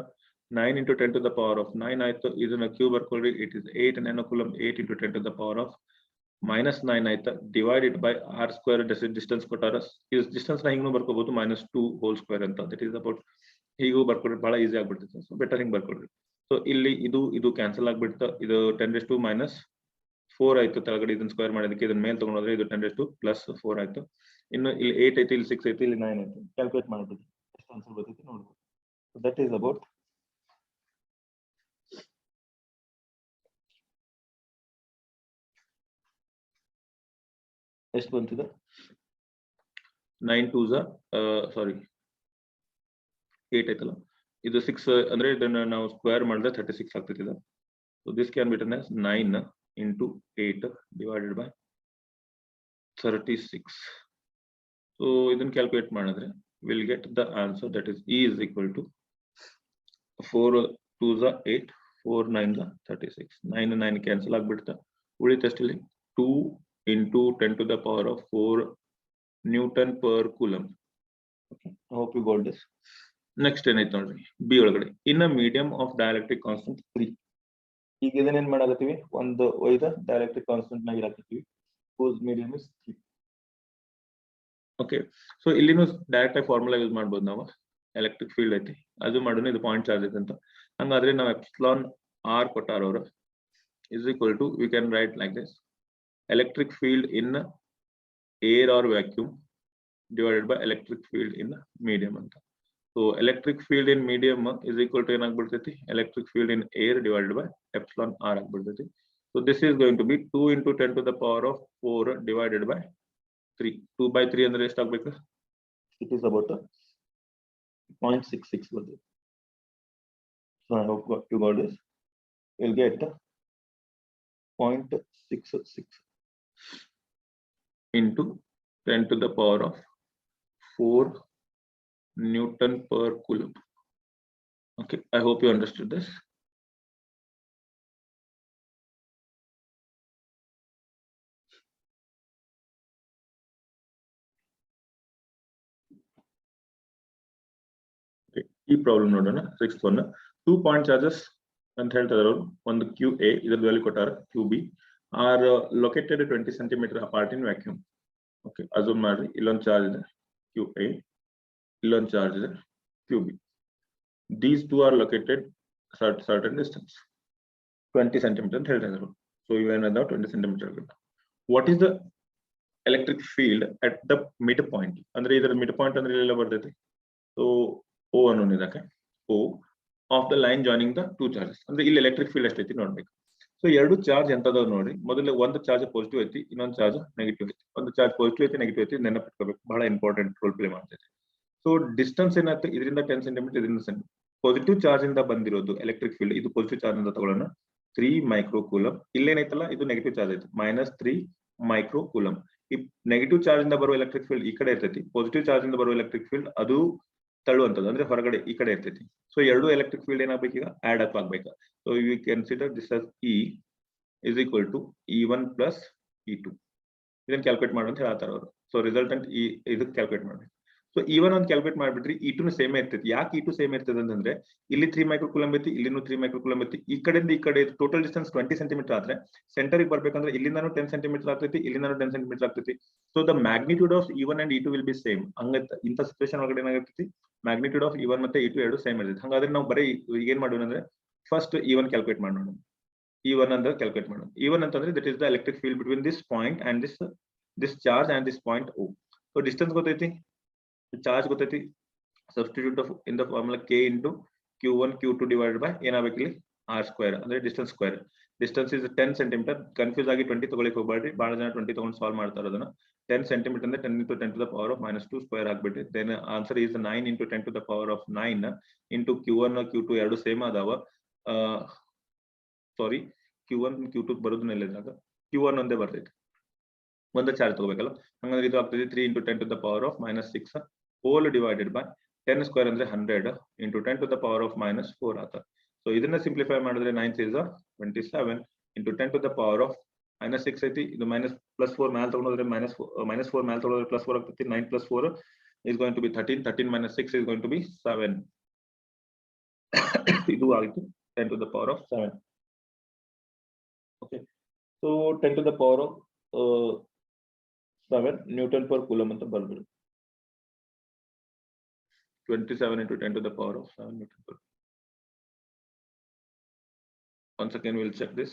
A: 9 into 10 to the power of 9 ಆಯ್ತು. ಇದನ್ನ q ಬರ್ಕೊಳ್ಳಿ, it is 8 nanocoulomb, 8 into 10 to the power of -9 ಆಯ್ತು, ಡಿವೈಡೆಡ್ ಬೈ r². ಡಿಸ್ಟೆನ್ಸ್ ಕೊಟ್ಟಾರ, ಇದು ಡಿಸ್ಟೆನ್ಸ್ ನ ಹಿಂಗೂ ಬರ್ಕೋಬಹುದು, -2 whole square ಅಂತ. ದಟ್ ಈಸ್ ಅಬೌಟ್, ಹೀಗೂ ಬರ್ಕೊಡ್ರಿ, ಬಹಳ ಈಸಿ ಆಗ್ಬಿಡ್ತೈತೆ. ಸೊ ಬೆಟರ್ ಹಿಂಗ್ ಬರ್ಕೊಡ್ರಿ. ಸೊ ಇಲ್ಲಿ ಇದು ಕ್ಯಾನ್ಸಲ್ ಆಗ್ಬಿಡ್ತಾ, ಇದು 10⁻⁻⁴ ಆಯ್ತು. ಕೆಳಗಡೆ ಇದನ್ನ ಸ್ಕ್ವೇರ್ ಮಾಡೋದಕ್ಕೆ ಇದನ್ನ ಮೇಲೆ ತಗೊಂಡ್ರೆ ಇದು 10⁻⁴ ಆಯ್ತು. ಇನ್ನು ಇಲ್ಲಿ 8 ಐತಿ, ಇಲ್ಲಿ 6 ಐತಿ, ಇಲ್ಲಿ 9 ಐತಿ. ಕ್ಯಾಲ್ಕುಲೇಟ್ ಮಾಡ್ಬಿಡಿ ಎಷ್ಟು ಆನ್ಸರ್ ಬರ್ತೈತಿ ನೋಡ್ಬೋದು. ಸೊ ದಟ್ ಈಸ್ ಅಬೌಟ್ ಎಷ್ಟು ಬಂತಿದೆ, 9 2s ಸಾರಿ 8 ಐತಲ್ಲ, ಇದು 6 ಅಂದ್ರೆ ಇದನ್ನ ನಾವು ಸ್ಕ್ವೇರ್ ಮಾಡಿದ್ರೆ 36 ಆಗ್ತೈತಿ. So this can be written as 9 into 8 divided by 36. So ಇದನ್ನ ಕ್ಯಾಲ್ಕುಲೇಟ್ ಮಾಡಿದ್ರೆ we'll get the answer, that is E is equal to 4 2s 8, 4 9s 36. 9 9 cancel ಆಗ್ಬಿಡ್ತಾ, ಉಳಿತಷ್ಟಲ್ಲಿ 2 into 10 to the power of 4 Newton per coulomb. Okay, I hope you got this. Next ಏನೈತೆ ನೋಡ್ರಿ, B ಒಳಗಡೆ in a medium of dielectric constant 3. ಈಗ ಇದನ್ನ ಏನ್ ಮಾಡಾಕತ್ತೀವಿ, ಒಂದು ಒಯ್ದ dielectric constant ನಾಗ ಇರಾಕತ್ತೀವಿ, whose medium is 3. Okay, so ಇಲ್ಲಿನೂ ಡೈರೆಕ್ಟ್ ಆಗಿ ಫಾರ್ಮುಲಾ ಯೂಸ್ ಮಾಡ್ಬೋದು ನಾವು. ಎಲೆಕ್ಟ್ರಿಕ್ ಫೀಲ್ಡ್ ಐತಿ, ಅದು ಮಾಡೋಣ, ಇದು ಪಾಯಿಂಟ್ ಚಾರ್ಜ್ ಐತೆ ಅಂತ. ಹಂಗಾದ್ರೆ ನಾವು ಎಪ್ಸಿಲಾನ್ r ಕೊಟ್ಟಾರ ಅವರು is equal to, we can write like this, electric field in air or vacuum divided by electric field in medium ಅಂತ. So electric field in medium is equal to ಏನಾಗ್ಬಿಡ್ತೈತಿ, electric field in air divided by epsilon r ಆಗ್ಬಿಡ್ತೈತಿ. So this is going to be 2 into 10 to the power of 4 divided by 3. 2 by 3 ಅಂದ್ರೆ ಎಷ್ಟು ಆಗ್ಬೇಕು, it is about 0.66 ಬರ್ತೈತಿ. So I hope you got this. You'll get 0.66 into 10 to the power of 4 Newton per coulomb. Okay, I hope you understood this. Okay, ಈ problem ನೋಡೋಣ. 6th one, 2 point charges ಅಂತ ಹೇಳ್ತಾರೆ ಅವರು. ಒಂದು QA, ಇದರ value ಕೊಟ್ಟಾರ, QB are located 20 cm apart in vacuum. Okay, assume ಮಾಡ್ರಿ, ಇಲ್ಲೊಂದು ಚಾರ್ಜ್ ಇದೆ QA, ಇಲ್ಲೊಂದು ಚಾರ್ಜ್ ಇದೆ QB. These two are located certain distance, 20 cm ಅಂತ ಹೇಳ್ತಾರೆ. So ಇವೇನದ 20 cm. What is the electric field at the midpoint? ಅಂದ್ರೆ ಇದರ midpoint ಅಂದ್ರೆ ಇಲ್ಲೆಲ್ಲ ಬರ್ತೈತಿ. So O ಅನ್ನೋದು ಇದಕ್ಕೆ, O of the line joining the two charges. ಅಂದ್ರೆ ಇಲ್ಲಿ ಎಲೆಕ್ಟ್ರಿಕ್ ಫೀಲ್ಡ್ ಎಷ್ಟೈತಿ ನೋಡ್ಬೇಕು. ಸೊ ಎರಡು ಚಾರ್ಜ್ ಎಂತದವ್ ನೋಡಿ, ಮೊದಲು ಒಂದು ಚಾರ್ಜ್ ಪಾಸಿಟಿವ್ ಐತಿ, ಇನ್ನೊಂದು ಚಾರ್ಜ್ ನೆಗೆಟಿವ್ ಐತಿ. ಒಂದು ಚಾರ್ಜ್ ಪಾಸಿಟಿವ್ ಐತಿ, ನೆಗೆಟಿವ್ ಐತಿ, ನೆನಪಿಟ್ಕೋಬೇಕು, ಬಹಳ ಇಂಪಾರ್ಟೆಂಟ್ ರೋಲ್ ಪ್ಲೇ ಮಾಡ್ತೈತಿ. ಸೊ ಡಿಸ್ಟೆನ್ಸ್ ಏನಾಯ್ತು, ಇದರಿಂದ 10 cm, ಇದರಿಂದ ಪಾಸಿಟಿವ್ ಚಾರ್ಜ್ ಇಂದ ಬಂದಿರೋದು ಎಲೆಕ್ಟ್ರಿಕ್ ಫೀಲ್ಡ್, ಇದು ಪಾಸಿಟಿವ್ ಚಾರ್ಜ್ ಇಂದ ತಗೊಳ್ಳೋಣ, 3 microcoulomb. ಇಲ್ಲೇನೈತಲ್ಲ, ಇದು ನೆಗೆಟಿವ್ ಚಾರ್ಜ್ ಐತಿ, -3 microcoulomb. ಈ ನೆಗೆಟಿವ್ ಚಾರ್ಜ್ ಇಂದ ಬರುವ ಎಲೆಕ್ಟ್ರಿಕ್ ಫೀಲ್ಡ್ ಈ ಕಡೆ ಇರ್ತೈತಿ, ಪಾಸಿಟಿವ್ ಚಾರ್ಜ್ ಇಂದ ಬರುವ ಎಲೆಕ್ಟ್ರಿಕ್ ಫೀಲ್ಡ್ ಅದು ತಳ್ಳುವಂತದ್ದು, ಅಂದ್ರೆ ಹೊರಗಡೆ ಈ ಕಡೆ ಇರ್ತೈತಿ. ಸೊ ಎರಡು ಎಲೆಕ್ಟ್ರಿಕ್ ಫೀಲ್ಡ್ ಏನಾಗಬೇಕು, ಈಗ ಆಡ್ ಅಪ್ ಆಗ್ಬೇಕು. So you consider this as E is equal to E1 plus E2. ಇದನ್ನ ಕ್ಯಾಲ್ಕುಲೇಟ್ ಮಾಡಿ ಅಂತ ಹೇಳ್ತಾರ ಅವರು. ಸೊ ರಿಸಲ್ಟೆಂಟ್ ಇದಕ್ಕೆ ಕ್ಯಾಲ್ಕುಲೇಟ್ ಮಾಡ್ಬೇಕು. ಸೊ E1 ಒಂದು ಕ್ಯಾಲ್ಕುಲೇಟ್ ಮಾಡ್ಬಿಟ್ರಿ, E2 ಸೇಮ್ ಇರ್ತೈತಿ. ಯಾಕೆ E2 ಸೇಮ್ ಇರ್ತದೆ ಅಂತಂದ್ರೆ, ಇಲ್ಲಿ 3 microcoulomb ಐತಿ, ಇಲ್ಲಿನೂ 3 microcoulomb ಐತಿ. ಈ ಕಡೆಯಿಂದ ಈ ಕಡೆ ಟೋಟಲ್ ಡಿಸ್ಟೆನ್ಸ್ 20 cm ಆದ್ರೆ ಸೆಂಟರ್ ಗೆ ಬರ್ಬೇಕಂದ್ರೆ ಇಲ್ಲಿಂದಾನು 10 cm ಆಗ್ತೈತಿ, ಇಲ್ಲಿಂದಾನು 10 cm ಆಗ್ತೈತಿ. So the magnitude of E1 and E2 will be same. ಹಂಗೈತ ಇಂಥ ಸಿಚುವೇಶನ್ ಒಳಗಡೆ ಏನಾಗಿರ್ತೈತಿ, ಮ್ಯಾಗ್ನಿಟ್ಯೂಡ್ ಆಫ್ E1 ಮತ್ತೆ E2 ಎರಡು ಸೇಮ್ ಇರ್ತೈತಿ. ಹಾಗಾದ್ರೆ ನಾವು ಬರೀ ಏನ್ ಮಾಡೋಣ ಅಂದ್ರೆ, ಫಸ್ಟ್ E1 ಕ್ಯಾಲ್ಕುಲೇಟ್ ಮಾಡೋಣ. E1 ಅಂದ್ರೆ ಕ್ಯಾಲ್ಕುಲೇಟ್ ಮಾಡೋಣ. E1 ಅಂತಂದ್ರೆ that is the electric field between this point and this charge and this point O. So distance ಗೊತ್ತೈತಿ, ಚಾರ್ಜ್ ಗೊತ್ತೈತಿ, substitute of in the formula K into Q1 Q2 divided by ಏನಾಗಬೇಕು ಇಲ್ಲಿ r square ಅಂದ್ರೆ distance square. Distance is 10 centimetre. Confuse ಆಗಿ 20 ತಗೊಳ್ಳಿಕ್ಕೆ ಹೋಗಬೇಡ್ರಿ, ಬಹಳ ಜನ 20 ತಗೊಂಡು ಸಾಲ್ವ್ ಮಾಡ್ತಾರೆ ಅದನ್ನ. 10 ಸೆಂಟಿಮೀಟರ್ ಅಂದ್ರೆ 10 into 10 to the power of -2 square ಹಾಕ್ಬಿಟ್ರಿ. Then answer is 9 into 10 to the power of 9 into q1 q2 ಎರಡು ಸೇಮ್ ಅದಾವ. ಸಾರಿ, q1 q2 ಬರೋದನ್ನೆಲ್ಲ ಇದ್ರಾಗ q1 ಒಂದೇ ಬರ್ತೈತಿ, ಒಂದೇ ಚಾರ್ಜ್ ತಗೋಬೇಕಲ್ಲ. ಹಂಗಂದ್ರೆ ಇದು ಆಗ್ತದೆ 3 into 10 to the power of -6 whole divided by 10 square ಅಂದ್ರೆ 100 into 10 to the power of -4 ಆತ. ಸೊ ಇದನ್ನ ಸಿಂಪ್ಲಿಫೈ ಮಾಡಿದ್ರೆ 9 is 27 into 10 to the power of -6 ಐತಿ. ಇದು +4 ಮ್ಯಾಲ್ ತಗೊಂಡ್ರೆ -4 ಮ್ಯಾಲ್ ತಗೊಂಡ್ರೆ +4 ಆಗ್ತೈತಿ. 9 + 4 is going to be 13. 13 - 6 is going to be 7. ಇದು ಆಯಿತು 10 to the power of 7. Okay, so 10 to the power of 7 Newton per Coulomb ಅಂತ ಬರ್ಬಿಡಿ. 27 into 10 to the power of 7 Newton per. Once again we'll check this.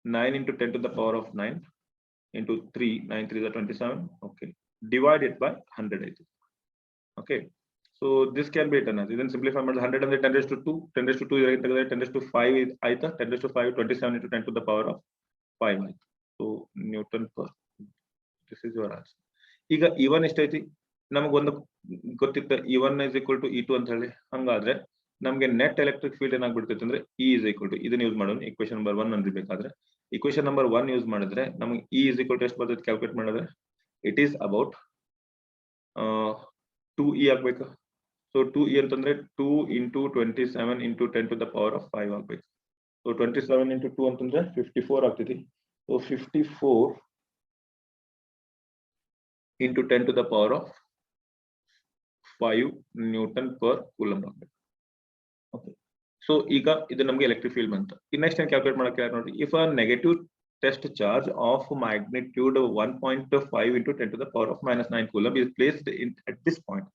A: 9 into 10 to the power of 9 into 3, 9 3 is 27. Okay, divided by 100. Okay, so this can be written as, then simplify 100 and 10 raised to 2, 10 raised to 2 is 10 raised to 5 is aita, 10 raised to 5 27 into 10 to the power of 5 aita. So Newton per. This is your answer. ಈಗ E1 ಎಷ್ಟೈತಿ ನಮಗೊಂದು ಗೊತ್ತಿತ್ತು, E1 is equal to E2 ಅಂತ ಹೇಳಿ. ಹಂಗಾದ್ರೆ ನಮಗೆ net electric field ಏನಾಗ್ಬಿಡ್ತೈತೆ ಅಂದ್ರೆ E is equal to, ಇದನ್ನ ಯೂಸ್ ಮಾಡೋಣ ಇಕ್ವೇಶನ್ ನಂಬರ್ 1 ಅನ್ಬೇಕಾದ್ರೆ. ಇಕ್ವೇಶನ್ ನಂಬರ್ 1 ಯೂಸ್ ಮಾಡಿದ್ರೆ ನಮಗೆ E is equal to ಎಷ್ಟು ಬರ್ತೈತೆ ಕ್ಯಾಲ್ಕುಲೇಟ್ ಮಾಡಿದ್ರೆ ಇಟ್ ಈಸ್ ಅಬೌಟ್ 2E ಆಗ್ಬೇಕು. ಸೊ 2E ಅಂತಂದ್ರೆ 2 into 27 into 10 to the power of 5 ಆಗ್ಬೇಕು. ಸೊ 27 into 2 ಅಂತಂದ್ರೆ 54 ಆಗ್ತೈತಿ. So 54 into 10 to the power of 5 Newton per Coulomb ಆಗ್ಬೇಕು. Okay, so ಈಗ ಇದು ನಮಗೆ ಎಲೆಕ್ಟ್ರಿಕ್ ಫೀಲ್ಡ್ ಬಂತು. ನೆಕ್ಸ್ಟ್ ಏನು ಕ್ಯಾಲ್ಕುಲೇಟ್ ಮಾಡಕ್ಕೆ ನೋಡಿ, if a negative test charge of magnitude 1.5 into 10 to the power of -9 Coulomb is placed at this point,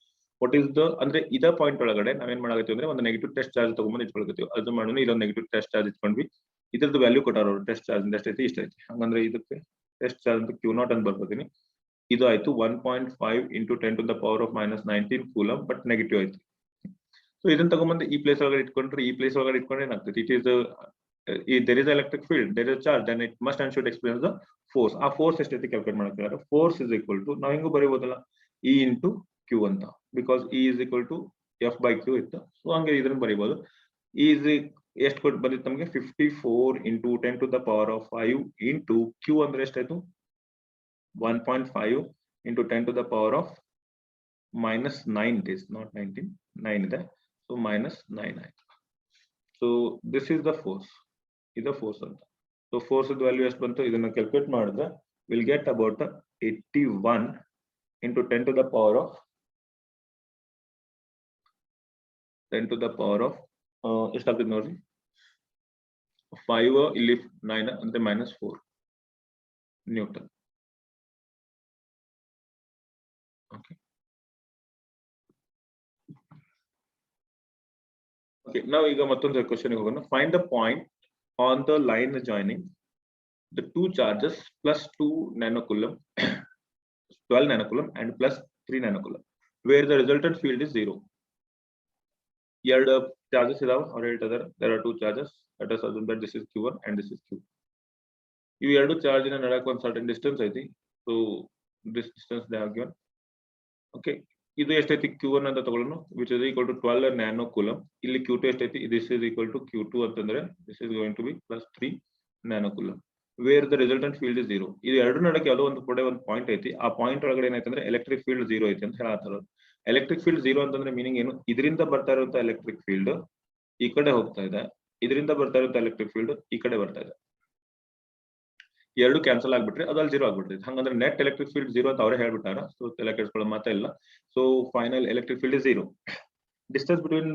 A: what is the, ಅಂದ್ರೆ ಇದ ಪಾಯಿಂಟ್ ಒಳಗಡೆ ನಾವೇನ್ ಮಾಡಾಕತ್ತೀವಿ ಅಂದ್ರೆ ಒಂದು ನೆಗೆಟಿವ್ ಟೆಸ್ಟ್ ಚಾರ್ಜ್ ತಗೊಂಡ್ಬಂದು ಇಟ್ಕೊಳ್ತೀವಿ. ಅದು ಮಾಡೋಣ, ಇಲ್ಲೊಂದು ನೆಗೆಟಿವ್ ಟೆಸ್ಟ್ ಚಾರ್ಜ್ ಇಟ್ಕೊಂಡ್ವಿ, ಇದ್ರದ್ದು ವ್ಯಾಲ್ಯೂ ಕೊಟ್ಟಾರ ಅವರು, ಟೆಸ್ಟ್ ಚಾರ್ಜ್ ಎಷ್ಟೈತಿ ಇಷ್ಟ ಐತಿ. ಹಂಗಂದ್ರೆ ಇದಕ್ಕೆ ಟೆಸ್ಟ್ ಚಾರ್ಜ್ ಅಂತ Q0 ಅಂತ ಬರ್ಕೋತೀನಿ. ಇದು ಆಯ್ತು 1.5 into 10 to the power of -19 Coulomb, but negative ಆಯ್ತು. ಸೊ ಇದನ್ನ ತಗೊಂಡ್ಬಂದು ಈ ಪ್ಲೇಸ್ ಒಳಗಡೆ ಇಟ್ಕೊಂಡ್ರೆ, ಈ ಪ್ಲೇಸ್ ಒಳಗಡೆ ಇಟ್ಕೊಂಡ್ರೆ ಏನಾಗ್ತದೆ, it is there is electric field, there is charge, then it must and should experience the force. ಆ ಫೋರ್ಸ್ ಎಷ್ಟೈತಿ ಕ್ಯಾಲ್ಕುಲೇಟ್ ಮಾಡಕ್ಕೆ, ಫೋರ್ಸ್ ಇಸ್ ಈಕ್ವಲ್ ಟು ನಾವು ಹೆಂಗೂ ಬರೀಬೋದಲ್ಲ E into Q ಅಂತ, because E is equal to F by Q ಇತ್ತು. So ಹಂಗೆ ಇದನ್ನ ಬರೀಬಹುದು. E is ಎಷ್ಟು ಕೊಟ್ಟು ಬಂದಿತ್ತು ನಮಗೆ 54 into 10 to the power of 5 into Q ಅಂದ್ರೆ ಎಷ್ಟಾಯ್ತು 1.5 into 10 to the power of -9, it is not 19, 9 ಇದೆ. So -9 ಆಯ್ತು. So this is the force, ಇದು ಫೋರ್ಸ್ ಅಂತ. ಸೊ ಫೋರ್ಸ್ ವ್ಯಾಲ್ಯೂ ಎಷ್ಟು ಬಂತು, ಇದನ್ನ ಕ್ಯಾಲ್ಕುಲೇಟ್ ಮಾಡಿದ್ರೆ will get about 81 into 10 to the power of 10 to the power of ಎಷ್ಟಾಗ್ತದೆ ನೋಡ್ರಿ, 5 ಇಲ್ಲಿ 9 ಅಂದ್ರೆ -4 ನ್ಯೂಟನ್. Okay. Okay, now ಈಗ ಮತ್ತೊಂದು ಕ್ವೆಶ್ಚನ್ ಹೋಗೋಣ. Find the point on the line joining the two charges +2 nanocoulomb, 12 nanocoulomb and +3 nanocoulomb, where the resultant field is 0. ಎರಡು charges ಇದಾವೆ, ಅವ್ರು ಹೇಳ್ತಿದ್ದಾರೆ there are two charges, let us assume that this is Q1 and this is Q. ಇವು ಎರಡು ಚಾರ್ಜಿನ ನಡಕ್ಕೆ ಒಂದು certain distance ಐತಿ. So this distance they have given. Okay, ಇದು ಎಷ್ಟೈತಿ Q1 ಅಂತ ತಗೊಳ್ಳೋಣ, which is equal to 12 nanocoulomb. ಇಲ್ಲಿ Q2 ಎಷ್ಟೈತಿ, this is equal to Q2 ಅಂತಂದ್ರೆ this is going to be +3 nanocoulomb, where the resultant field is 0. ಇದು ಎರಡು ನಡಕ್ಕೆ ಯಾವುದೋ ಒಂದು ಕಡೆ ಒಂದು ಪಾಯಿಂಟ್ ಐತಿ, ಆ ಪಾಯಿಂಟ್ ಒಳಗಡೆ ಏನಾಯ್ತಂದ್ರೆ ಎಲೆಕ್ಟ್ರಿಕ್ ಫೀಲ್ಡ್ 0 ಐತಿ ಅಂತ ಹೇಳ್ತಾರೆ. ಎಲೆಕ್ಟ್ರಿಕ್ ಫೀಲ್ಡ್ 0 ಅಂತಂದ್ರೆ ಮೀನಿಂಗ್ ಏನು, ಇದರಿಂದ ಬರ್ತಾ ಇರುವಂತ ಎಲೆಕ್ಟ್ರಿಕ್ ಫೀಲ್ಡ್ ಈ ಕಡೆ ಹೋಗ್ತಾ ಇದೆ, ಇದರಿಂದ ಬರ್ತಾ ಇರುವಂತ ಎಲೆಕ್ಟ್ರಿಕ್ ಫೀಲ್ಡ್ ಈ ಕಡೆ ಬರ್ತಾ ಇದೆ. ಎರಡು ಕ್ಯಾನ್ಸಲ್ ಆಗ್ಬಿಟ್ರೆ ಅದಲ್ಲಿ 0 ಆಗ್ಬಿಡ್ತೈತೆ. ಹಂಗಂದ್ರೆ ನೆಟ್ ಎಲೆಕ್ಟ್ರಿಕ್ ಫೀಲ್ಡ್ 0 ಅಂತ ಅವರೇ ಹೇಳ್ಬಿಟ್ಟಾರ. ಸೊ ತಲೆ ಕೆಡಿಸ್ಕೊಳ್ಳೋ ಮಾತಾ ಇಲ್ಲ. So final electric field is 0. Distance between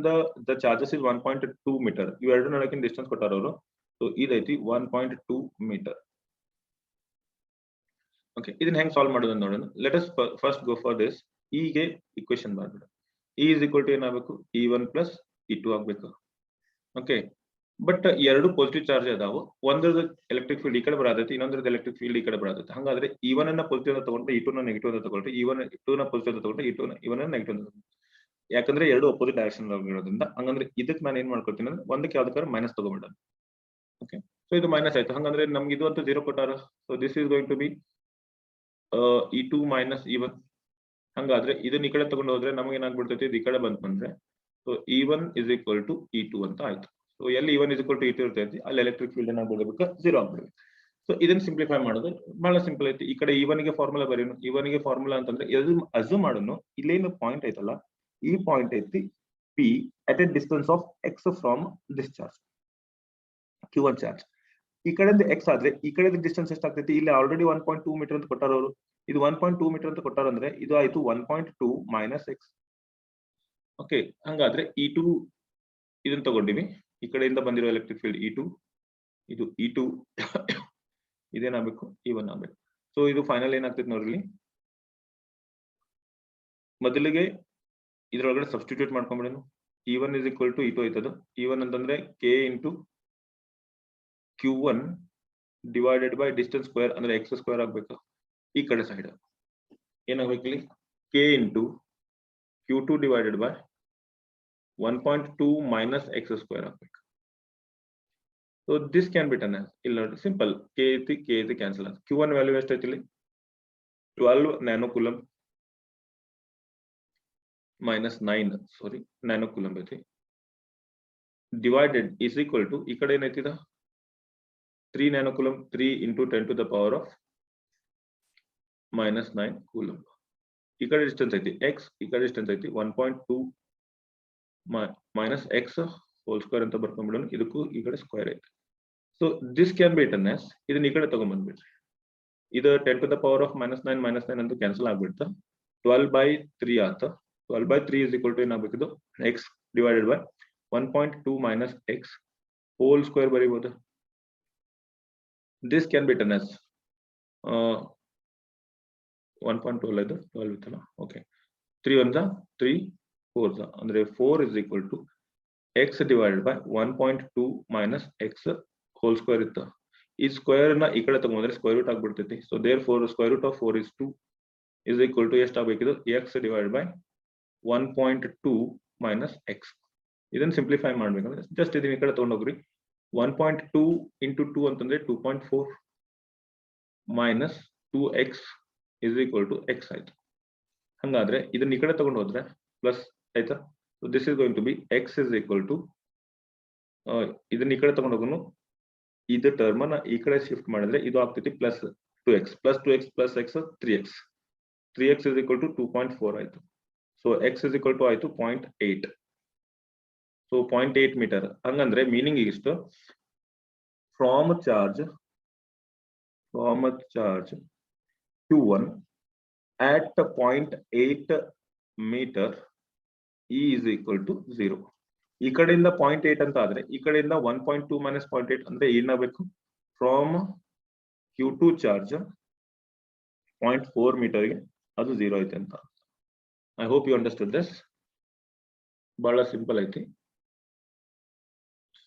A: the charges is 1.2 metre. ಇವೆರಡು ನಡಕಿನ ಡಿಸ್ಟೆನ್ಸ್ ಕೊಟ್ಟಾರ ಅವರು. So ಇದೈತಿ 1.2 metre. ಓಕೆ, ಇದನ್ನ ಹೆಂಗ್ ಸಾಲ್ವ್ ಮಾಡೋದು ನೋಡೋಣ. Let us first go for this. ಗೆ ಇಕ್ವೇಶನ್ ಮಾಡ್ಬಿಡ. E is equal to ಏನಾಗಬೇಕು, E1 plus E2 ಆಗ್ಬೇಕು. ಓಕೆ, ಬಟ್ ಎರಡು ಪಾಸಿಟಿವ್ ಚಾರ್ಜ್ ಅದಾವು. ಒಂದ್ರದ ಎಲೆಕ್ಟ್ರಿಕ್ ಫೀಲ್ಡ್ ಈ ಕಡೆ ಬರತೈತಿ, ಇನ್ನೊಂದ್ರದ ಎಲೆಕ್ಟ್ರಿಕ್ ಫೀಲ್ಡ್ ಈ ಕಡೆ ಬರತೈತಿ. ಹಾಗಾದ್ರೆ E1 ಅನ್ನ ಪಾಸಿಟಿವ್ ಅಂತ ತಗೊಂಡ್ರೆ E2 ನ ನೆಗೆಟಿವ್ ಅಂತ ತಗೊಳ್ರಿ, E1 2 ನ ಪಾಸಿಟಿವ್ ಅಂತ ತಗೊಂಡ್ರೆ E1 ನ ನೆಗೆಟಿವ್ ಅಂತ. ಯಾಕಂದ್ರೆ ಎರಡು ಅಪೋಸಿಟ್ ಡೈರೆಕ್ಷನ್ ಇರೋದ್ರಿಂದ ಹಂಗಂದ್ರೆ ಇದಕ್ಕೆ ನಾನು ಏನ್ ಮಾಡ್ಕೊಳ್ತೀನಿ ಅಂದ್ರೆ ಒಂದಕ್ಕೆ ಯಾವ್ದಕ್ಕಾರ ಮೈನಸ್ ತಗೊಂಡ್ಬಿಡೋಣ. ಓಕೆ, ಸೊ ಇದು ಮೈನಸ್ ಆಯ್ತು. ಹಂಗಂದ್ರೆ ನಮ್ಗೆ ಇದು ಅಂತ 0 ಕೊಟ್ಟಾರ. So this is going to be E2 minus E1. ಹಂಗಾದ್ರೆ ಇದನ್ನ ಈ ಕಡೆ ತಗೊಂಡು ಹೋದ್ರೆ ನಮ್ಗೆ ಏನಾಗ್ಬಿಡ್ತೈತಿ, ಇದು ಈ ಕಡೆ ಬಂದ್ರೆ so E1 is equal to E2 ಅಂತ ಆಯ್ತು. ಸೊ ಎಲ್ಲಿ E1 is equal to E2 ಇರ್ತೈತಿ ಅಲ್ಲಿ ಎಲೆಕ್ಟ್ರಿಕ್ ಫೀಲ್ಡ್ ಏನಾಗ್ಬಿಡ್ಬೇಕು, 0 ಆಗ್ಬಿಡ್ಬೇಕು. ಸೊ ಇದನ್ನ ಸಿಂಪ್ಲಿಫೈ ಮಾಡೋದು ಬಹಳ ಸಿಂಪಲ್ ಐತಿ. ಈ ಕಡೆ E1 ಗೆ ಫಾರ್ಮುಲಾ ಬರೀನು. E1 ಗೆ ಫಾರ್ಮುಲಾ ಅಂತಂದ್ರೆ ಅಸ್ಯೂಮ್ ಮಾಡೋನು, ಇಲ್ಲೇನು ಪಾಯಿಂಟ್ ಐತಲ್ಲ, ಈ ಪಾಯಿಂಟ್ ಐತಿ P at a distance of x from this charge, Q1 charge. ಈ ಕಡೆಯಿಂದ x ಆದ್ರೆ ಈ ಕಡೆ ಡಿಸ್ಟೆನ್ಸ್ ಎಷ್ಟಾಗ್ತೈತಿ, ಇಲ್ಲಿ ಆಲ್ರೆಡಿ 1.2 ಮೀಟರ್ ಅಂತ ಕೊಟ್ಟಾರ ಅವರು. ಇದು 1.2 ಮೀಟರ್ ಅಂತ ಕೊಟ್ಟಾರ ಅಂದ್ರೆ ಇದು ಆಯ್ತು 1.2 ಮೈನಸ್ x. ಓಕೆ, ಹಂಗಾದ್ರೆ E2 ಇದನ್ನ ತಗೊಂಡಿವಿ, ಈ ಕಡೆಯಿಂದ ಬಂದಿರೋ ಎಲೆಕ್ಟ್ರಿಕ್ ಫೀಲ್ಡ್ E2, ಇದು E2 ಇದೇನಾಗಬೇಕು, E1 ಆಗ್ಬೇಕು. ಸೊ ಇದು ಫೈನಲ್ ಏನಾಗ್ತೈತಿ ನೋಡ್ರಿ, ಮೊದಲಿಗೆ ಇದ್ರೊಳಗಡೆ ಸಬ್ಸ್ಟಿಟ್ಯೂಟ್ ಮಾಡ್ಕೊಂಡ್ಬಿಡೋಣ. E1 is equal to E2 ಆಯ್ತದ. E1 ಅಂತಂದ್ರೆ K into Q1 divided by distance square ಅಂದ್ರೆ x ಸ್ಕ್ವೇರ್ ಆಗ್ಬೇಕು. ಈ ಕಡೆ ಸೈಡ್ ಏನಾಗ್ಬೇಕು ಇಲ್ಲಿ, K into Q2 divided by 1.2 minus x square ಆಗ್ಬೇಕು. So this can be done as, ಇಲ್ಲಿ ನೋಡಿ ಸಿಂಪಲ್, K ಐತಿ ಕ್ಯಾನ್ಸಲ್ ಆಗುತ್ತೆ. Q1 ವ್ಯಾಲ್ಯೂ ಎಷ್ಟೈತಿ ಇಲ್ಲಿ 12 nano coulomb minus 9 nano coulomb ಐತಿ, ಡಿವೈಡೆಡ್ ಇಸ್ ಈಕ್ವಲ್ ಟು ಈ ಕಡೆ ಏನೈತಿದ 3 nano coulomb, 3 into 10 to the power of minus 9 coulomb. ಈ ಕಡೆ ಡಿಸ್ಟೆನ್ಸ್ ಐತಿ x, ಈ ಕಡೆ ಡಿಸ್ಟೆನ್ಸ್ ಐತಿ 1.2 ಮೈನಸ್ x ಹೋಲ್ ಸ್ಕ್ವೇರ್ ಅಂತ ಬರ್ಕೊಂಡ್ಬಿಡೋಣ. ಇದಕ್ಕೂ ಈ ಕಡೆ ಸ್ಕ್ವೇರ್ ಐತಿ. So this can be written as, ಇದನ್ನ ಈ ಕಡೆ ತಗೊಂಡ್ಬಂದ್ಬಿಡ್ರಿ, ಇದು 10 to the power of minus 9 ಅಂತ ಕ್ಯಾನ್ಸಲ್ ಆಗ್ಬಿಡ್ತಾ 12/3 ಆತ. 12/3 ಇಸ್ ಈಕ್ವಲ್ ಟು ಏನಾಗಬೇಕಿದು x divided by 1.2 minus x whole square ಬರೀಬಹುದು. This can be written as 1.2 ಅಲ್ಲ, ಇದು 12 ಇತ್ತಲ್ಲ. ಓಕೆ, 3 1 3 4 ಅಂದ್ರೆ 4 is equal to x divided by 1.2 minus x whole square ಇತ್ತು. ಈ ಸ್ಕ್ವೇರ್ ನ ಈ ಕಡೆ ತಗೊಂಡ್ರೆ ಸ್ಕ್ವೇರ್ ರೂಟ್ ಆಗ್ಬಿಡ್ತೈತಿ. So therefore square root of 4 is 2 is equal to ಎಷ್ಟು ಆಗ್ಬೇಕಿದು, x divided by 1.2 minus x. ಇದನ್ನ ಸಿಂಪ್ಲಿಫೈ ಮಾಡ್ಬೇಕಂದ್ರೆ ಜಸ್ಟ್ ಇದನ್ನ ಈ ಕಡೆ ತಗೊಂಡೋಗ್ರಿ. 1.2 ಇಂಟು 2 ಅಂತಂದ್ರೆ 2.4 minus 2x is equal to x ಆಯ್ತು. ಹಂಗಾದ್ರೆ ಇದನ್ನ ಈ ಕಡೆ ತಗೊಂಡು ಹೋದ್ರೆ ಪ್ಲಸ್ ಆಯ್ತಾ. So this is going to be x is equal to, ಇದನ್ನ ಈ ಕಡೆ ತಗೊಂಡು ಹೋಗೋನು, ಇದು ಟರ್ಮ್ ನ ಈ ಕಡೆ ಶಿಫ್ಟ್ ಮಾಡಿದ್ರೆ ಇದು ಆಗ್ತೈತಿ plus 2x plus 2x plus x 3x. 3x is equal to 2.4 ಆಯ್ತು. So x is equal to ಆಯ್ತು 0.8. So 0.8 metre. ಹಂಗಂದ್ರೆ ಮೀನಿಂಗ್ ಇಷ್ಟು, from charge Q1 at 0.8 metre E is equal to 0. ಈ ಕಡೆಯಿಂದ 0.8 ಅಂತ ಆದ್ರೆ ಈ ಕಡೆಯಿಂದ 1.2 ಮೈನಸ್ 0.8 ಅಂದ್ರೆ ಏನಾಗಬೇಕು, ಫ್ರಾಮ್ Q2 ಚಾರ್ಜ್ 0.4 ಮೀಟರ್ಗೆ ಅದು 0 ಐತೆ ಅಂತ. I hope you understood this. ಬಹಳ ಸಿಂಪಲ್ ಐತಿ.